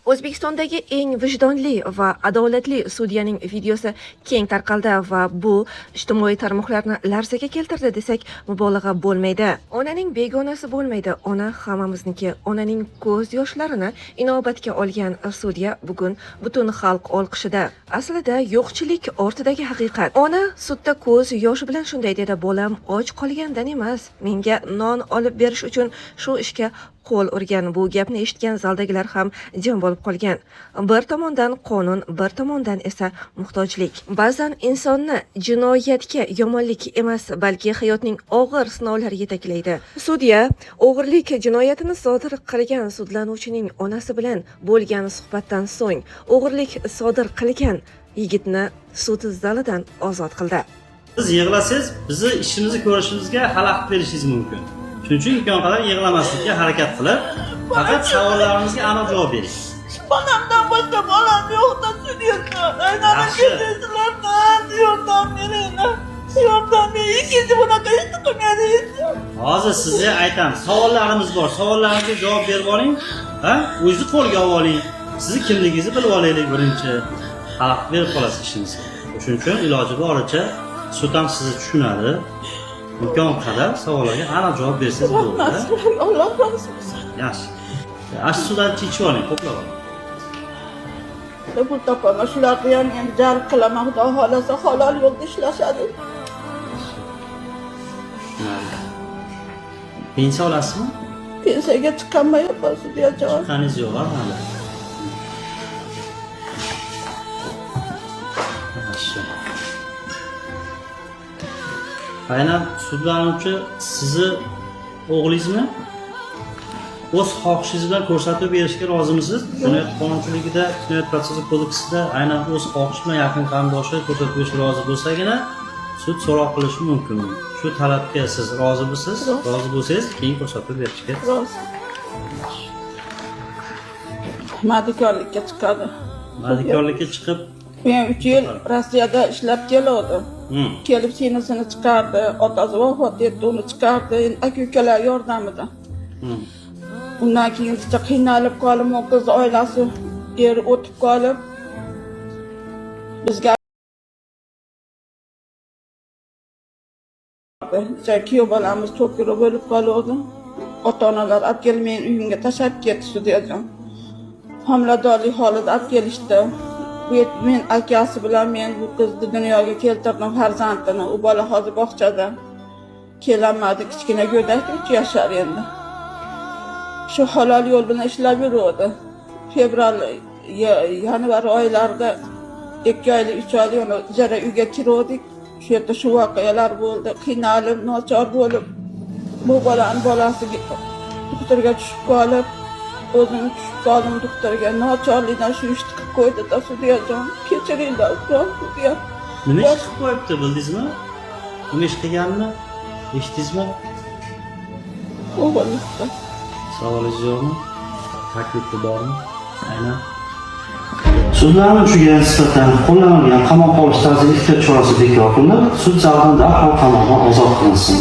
O'zbekistondagi eng vijdonli va adolatli sudyaning videosi keng tarqaldi va bu ijtimoiy tarmoqlarni larzaga keltirdi desak mubolag'a bo'lmaydi. Onaning begonasi bo'lmaydi, ona hammamizniki. Onaning ko'z yoshlarini inobatga olgan sudya bugun butun xalq olqishida. Aslida yo'qchilik ortidagi haqiqat. Ona sudda ko'z yoshi bilan shunday dedi: "Bolam och qolgandan emas, menga non olib berish uchun shu ishga qo'l urgan." Bu gapni eshitgan zaldagilar ham jim bo'lib qolgan. Bir tomondan qonun, bir tomondan esa muhtojlik. Ba'zan insonni jinoyatga yomonlik emas, balki hayotning og'ir sinovlari yetaklaydi. Sudya o'g'irlik jinoyatini sodir qilgan sudlanuvchining onasi bilan bo'lgan suhbatdan so'ng o'g'irlik sodir qilgan yigitni sud zalidan ozod qildi. Siz yig'lasangiz, bizni ishimizni ko'rishimizga xalaqit berishingiz mumkin. Shuning uchun imkon qadar yig'lamaslikka harakat qilib, faqat savollarimizga aniq javob bering. Bolamdan boshqa bolam yo'qda sudiyada. Aynan ketishlardan yordam beringlar. Yordam bering. Ikkinchi bunaqa ish qilmaydi. Hozir sizga aytamiz, savollarimiz bor. Savollaringizga javob berib oling. Ha? O'zingizni qo'lga oling. Sizni kimligingizni bilib olaylik birinchi. Xalaqit berib qolasiz ishingizga. Shuning uchun iloji boricha sud ham sizni tushunadi. Imkon qadar savollarga aniq javob bersangiz bo'ladi. Alloh razı olsun. Yaxshi. Ash suvdan ichib oling, qo'plab oling. Bu topama shularni ham endi jalb qilaman. Xudo xolasa halol yo'lda ishlashadi. Pensiya olasizmi? Pensiyaga chiqolmayapman sudyajon. Chiqqaningiz yo'q hali. Yaxshi. Aynan sudlanuvchi sizni o'g'lingizmi? O'z xohishingiz bilan ko'rsatib berishga rozimisiz? Jinoyat qonunchiligida, Jinoyat protsessual kodeksida aynan o'z xohish bilan yaqin qarindoshi ko'rsatib berishga rozi bo'lsagina sud so'roq qilishi mumkin. Shu talabga siz rozimisiz? Rozi bo'lsangiz, keyin ko'rsatib berishga. Rozi. Madikorlikka chiqadi. Madikorlikka chiqib, Men 3 yil Rossiyada ishlab keldim. Kelib sinasini chiqardi, otasi vafot etdi, uni chiqardi, aka-ukalar yordamida. Undan keyin juda qiynalib qolib, o qiz oilasi eri o'tib qolib, bizga kuyov bolamiz to'kirib bo'lib qoldi. Ota-onalar olib kelib meni uyimga tashlab ketdi sudyajon. Homiladorlik holida olib kelishdi. Men akasi bilan men bu qizni dunyoga keltirdim, farzandini. U bola hozir bog'chada. Kelolmadi, kichkina go'dakda 3 yashar endi. Shu halol yo'l bilan ishlab yurdi. Fevral, yanvar oylarida 2 oylik, 3 oylik uni ijara uyga kirdik. Shu yerda shu voqealar bo'ldi. Qiynalib, nochor bo'lib, bu bolasiga doktorga tushib qolib, o'zini tushib qoldim doktorga. Nochorlikdan shu ishni qilib qo'ydi-da sudyajon. Kechiringlar, sudya. Nima ish qilib qo'yibdi, bildingizmi? Nima ish qilganini eshitdingizmi? O'g'irlikda. Savolingiz yo'qmi? Taklifi bormi? Aynan. Sudlanuvchiga nisbatan qo'llanilgan qamoqqa olish ta'ziri ehtiyot chorasi bekor qilinib, sud zalidan darhol qamoqdan ozod qilinsin.